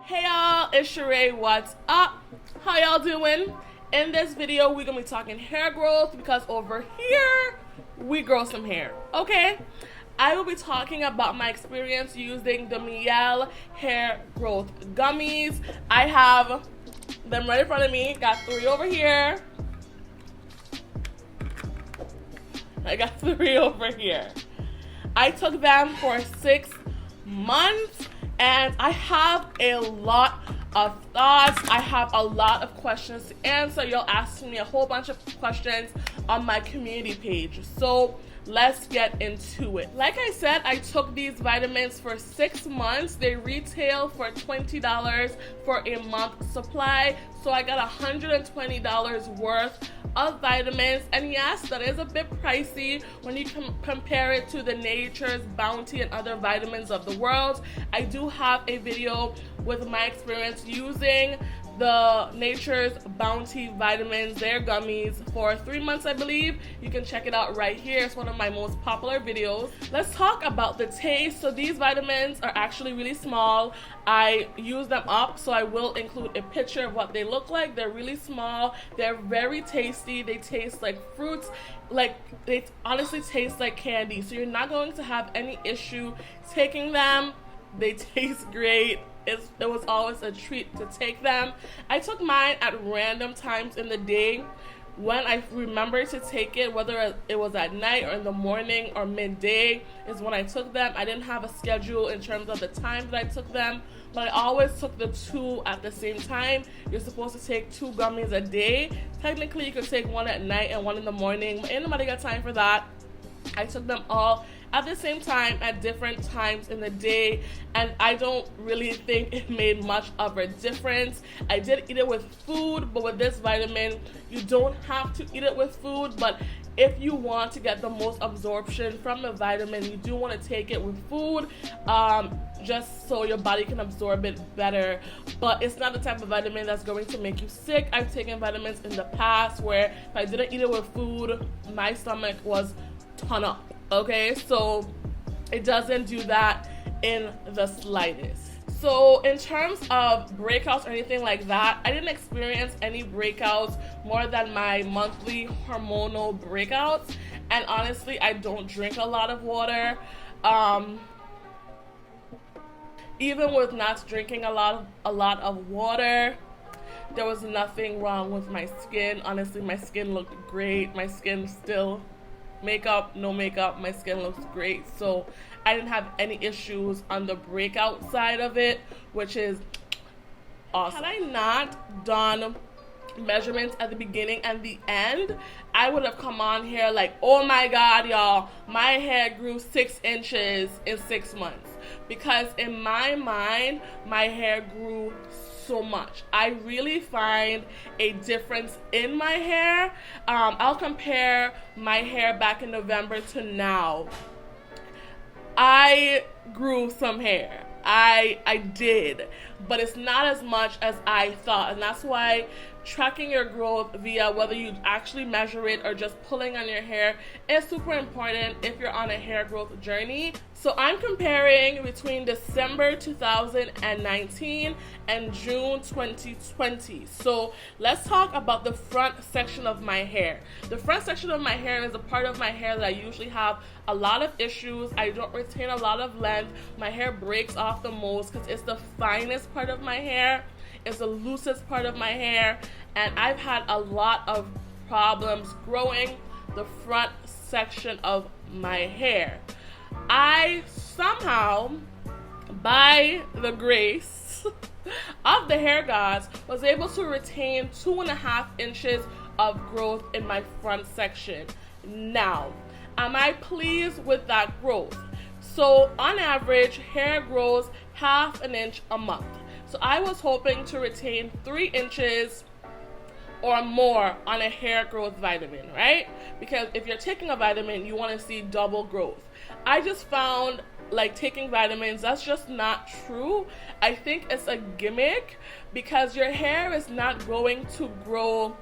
Hey y'all, it's Sheree. What's up? How y'all doing? In this video, we're gonna be talking hair growth because over here, we grow some hair, okay? I will be talking about my experience using the Miele hair growth gummies. I have them right in front of me. Got 3 over here. I got 3 over here. I took them for 6 months and I have a lot of thoughts. I have a lot of questions to answer. You'll ask me a whole bunch of questions on my community page. So let's get into it. Like I said, I took these vitamins for 6 months. They retail for $20 for a month supply. So I got $120 worth of vitamins, and yes, that is a bit pricey when you compare it to the Nature's Bounty and other vitamins of the world. I do have a video with my experience using the Nature's Bounty vitamins, their gummies, for 3 months, I believe. You can check it out right here. It's one of my most popular videos. Let's talk about the taste. So these vitamins are actually really small. I use them up, so I will include a picture of what they look like. They're really small. They're very tasty. They taste like fruits. Like, they honestly taste like candy. So you're not going to have any issue taking them. They taste great. It was always a treat to take them. I took mine at random times in the day when I remembered to take it, whether it was at night or in the morning or midday is when I took them. I didn't have a schedule in terms of the time that I took them, but I always took the 2 at the same time. You're supposed to take 2 gummies a day. Technically, you could take 1 at night and 1 in the morning, but ain't nobody got time for that. I took them all at the same time at different times in the day, and I don't really think it made much of a difference. I did eat it with food, but with this vitamin, you don't have to eat it with food, but if you want to get the most absorption from the vitamin, you do want to take it with food, just so your body can absorb it better. But it's not the type of vitamin that's going to make you sick. I've taken vitamins in the past where if I didn't eat it with food, my stomach was ton up. Okay, so it doesn't do that in the slightest. So in terms of breakouts or anything like that, I didn't experience any breakouts more than my monthly hormonal breakouts. And honestly, I don't drink a lot of water. Even with not drinking a lot of water, there was nothing wrong with my skin. Honestly, my skin looked great. My skin still, makeup, no makeup, my skin looks great. So I didn't have any issues on the breakout side of it, which is awesome. Had I not done measurements at the beginning and the end, I would have come on here like, oh my god, y'all, my hair grew 6 inches in 6 months. Because in my mind, my hair grew so much. I really find a difference in my hair. I'll compare my hair back in November to now. I grew some hair. I did, but it's not as much as I thought, and that's why tracking your growth via whether you actually measure it or just pulling on your hair is super important if you're on a hair growth journey. So I'm comparing between December 2019 and June 2020. So let's talk about the front section of my hair. The front section of my hair is a part of my hair that I usually have a lot of issues. I don't retain a lot of length. My hair breaks off the most because it's the finest part of my hair. It's the loosest part of my hair, and I've had a lot of problems growing the front section of my hair. I somehow, by the grace of the hair gods, was able to retain 2.5 inches of growth in my front section. Now, am I pleased with that growth? So on average, hair grows 1/2 inch a month. So I was hoping to retain 3 inches or more on a hair growth vitamin, right? Because if you're taking a vitamin, you want to see double growth. I just found like taking vitamins, that's just not true. I think it's a gimmick because your hair is not going to grow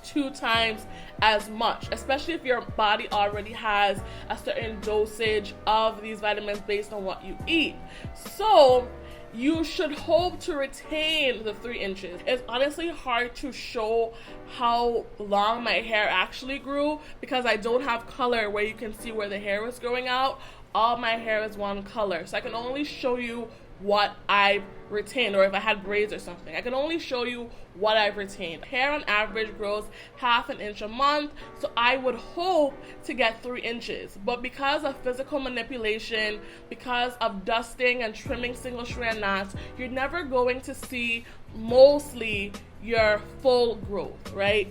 2 times as much, especially if your body already has a certain dosage of these vitamins based on what you eat. So you should hope to retain the 3 inches. It's honestly hard to show how long my hair actually grew because I don't have color where you can see where the hair was growing out. All my hair is one color, so I can only show you what I've retained, or if I had braids or something, I can only show you what I've retained. Hair on average grows 1/2 inch a month, so I would hope to get 3 inches. But because of physical manipulation, because of dusting and trimming single strand knots, you're never going to see mostly your full growth, right?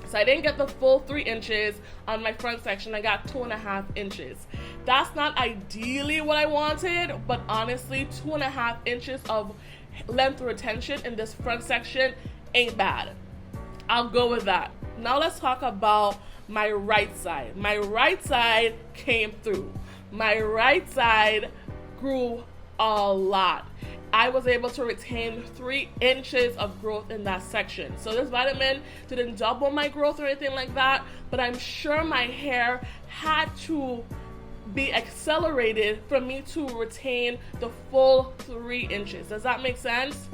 So I didn't get the full 3 inches on my front section. I got 2.5 inches. That's not ideally what I wanted, but honestly, 2.5 inches of length retention in this front section ain't bad. I'll go with that. Now let's talk about my right side. My right side came through. My right side grew a lot. I was able to retain 3 inches of growth in that section. So this vitamin didn't double my growth or anything like that, but I'm sure my hair had to be accelerated for me to retain the full 3 inches. Does that make sense?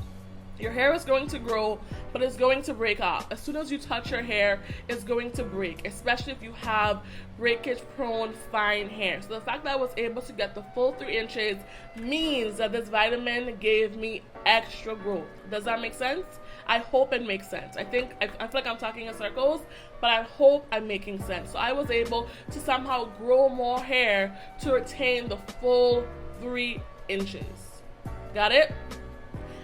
Your hair is going to grow, but it's going to break off. As soon as you touch your hair, it's going to break, especially if you have breakage-prone fine hair. So the fact that I was able to get the full 3 inches means that this vitamin gave me extra growth. Does that make sense? I hope it makes sense. I feel like I'm talking in circles, but I hope I'm making sense. So I was able to somehow grow more hair to retain the full 3 inches. Got it?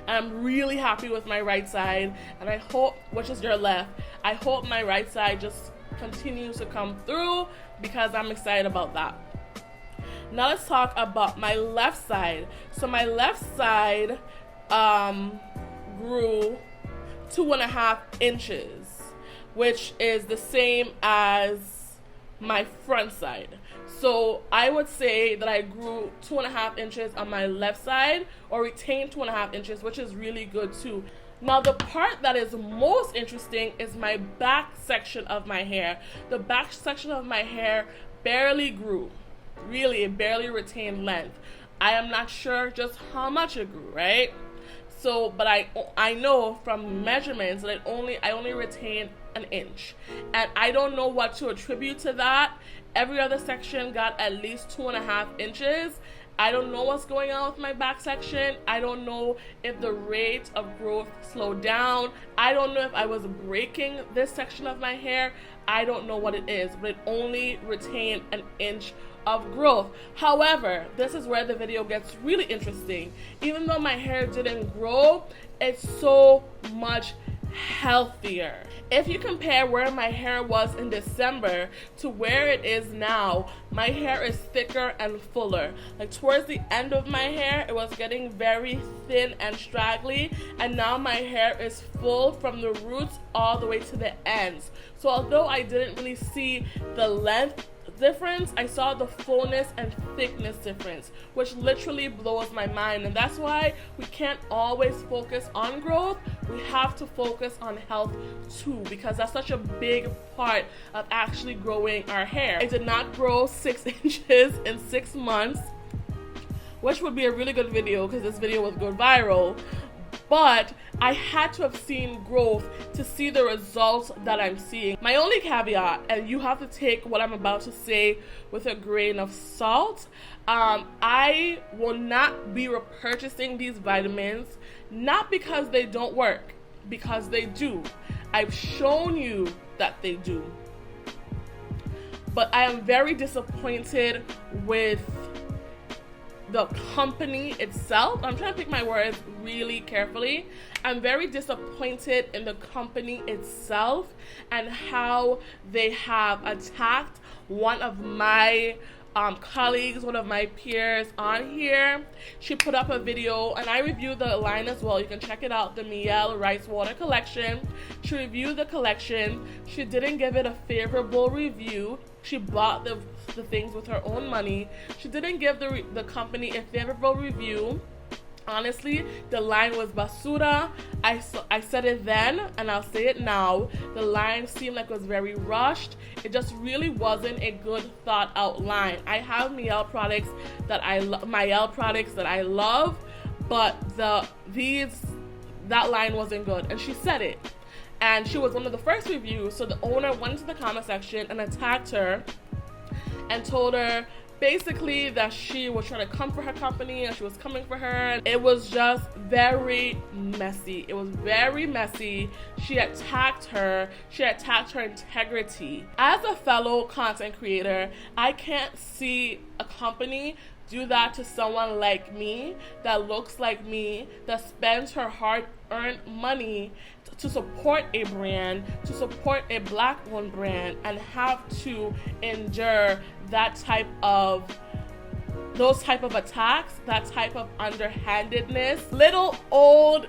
I'm really happy with my right side, and I hope, which is your left, I hope my right side just continues to come through because I'm excited about that. Now let's talk about my left side. So my left side grew 2.5 inches, which is the same as my front side. So I would say that I grew 2.5 inches on my left side, or retained 2.5 inches, which is really good too. Now the part that is most interesting is my back section of my hair. The back section of my hair barely grew. Really, it barely retained length. I am not sure just how much it grew, right? So, but I know from measurements that I only retained 1 inch. And I don't know what to attribute to that. Every other section got at least 2.5 inches. I don't know what's going on with my back section. I don't know if the rate of growth slowed down. I don't know if I was breaking this section of my hair. I don't know what it is, but it only retained 1 inch of growth. However, this is where the video gets really interesting. Even though my hair didn't grow, it's so much healthier. If you compare where my hair was in December to where it is now, my hair is thicker and fuller. Like towards the end of my hair, it was getting very thin and straggly, and now my hair is full from the roots all the way to the ends. So although I didn't really see the length difference, I saw the fullness and thickness difference, which literally blows my mind. And that's why we can't always focus on growth. We have to focus on health too, because that's such a big part of actually growing our hair. I did not grow 6 inches in 6 months, which would be a really good video because this video would go viral. But I had to have seen growth to see the results that I'm seeing. My only caveat, and you have to take what I'm about to say with a grain of salt, I will not be repurchasing these vitamins, not because they don't work, because they do. I've shown you that they do. But I am very disappointed with the company itself. I'm trying to pick my words really carefully. I'm very disappointed in the company itself and how they have attacked one of my colleagues, one of my peers on here. She put up a video, and I reviewed the line as well. You can check it out, the Mielle Rice Water Collection. She reviewed the collection. She didn't give it a favorable review. She bought the things with her own money. She didn't give the company a favorable review. Honestly, the line was basura. I said it then, and I'll say it now. The line seemed like it was very rushed. It just really wasn't a good thought out line. I have Mielle products that I love, but that line wasn't good, and she said it. And she was one of the first reviews, so the owner went to the comment section and attacked her and told her basically that she was trying to come for her company and she was coming for her. It was just very messy. It was very messy. She attacked her. She attacked her integrity. As a fellow content creator, I can't see a company do that to someone like me, that looks like me, that spends her hard-earned money to support a brand, to support a Black-owned brand, and have to endure those type of attacks, that type of underhandedness. Little old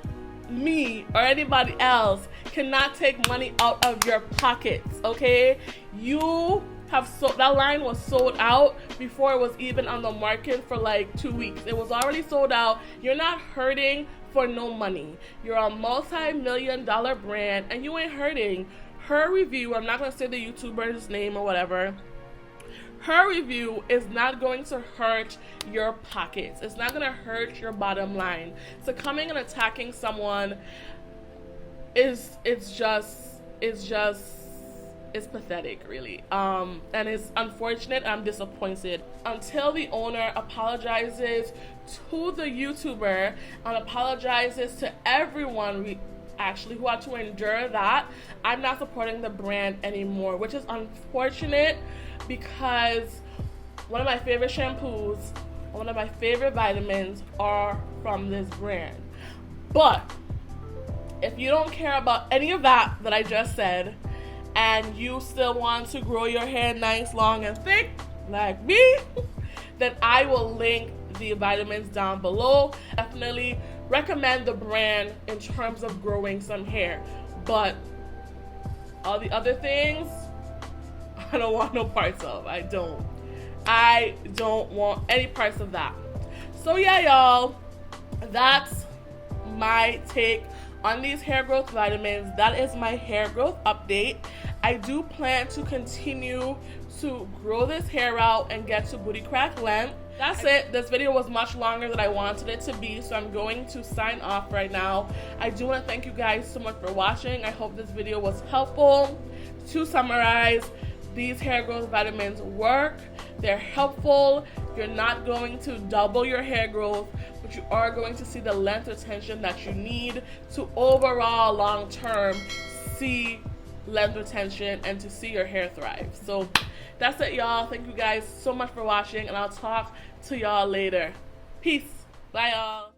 me or anybody else cannot take money out of your pockets, okay? That line was sold out before it was even on the market for like 2 weeks. It was already sold out. You're not hurting for no money. You're a multi-million-dollar brand and you ain't hurting. Her review, I'm not going to say the YouTuber's name or whatever, her review is not going to hurt your pockets. It's not going to hurt your bottom line. So coming and attacking someone it's pathetic, really. And it's unfortunate. I'm disappointed. Until the owner apologizes to the YouTuber and apologizes to everyone who had to endure that, I'm not supporting the brand anymore, which is unfortunate because one of my favorite shampoos, one of my favorite vitamins are from this brand. But if you don't care about any of that I just said, and you still want to grow your hair nice, long, and thick, like me, then I will link the vitamins down below. Definitely recommend the brand in terms of growing some hair. But all the other things, I don't want no parts of. I don't want any parts of that. So yeah, y'all, that's my take on these hair growth vitamins. That is my hair growth update. I do plan to continue to grow this hair out and get to booty crack length. That's it. This video was much longer than I wanted it to be, so I'm going to sign off right now. I do want to thank you guys so much for watching. I hope this video was helpful. To summarize, these hair growth vitamins work. They're helpful. You're not going to double your hair growth, but you are going to see the length retention that you need to overall long-term see length retention and to see your hair thrive. So that's it, y'all. Thank you guys so much for watching, and I'll talk to y'all later. Peace. Bye, y'all.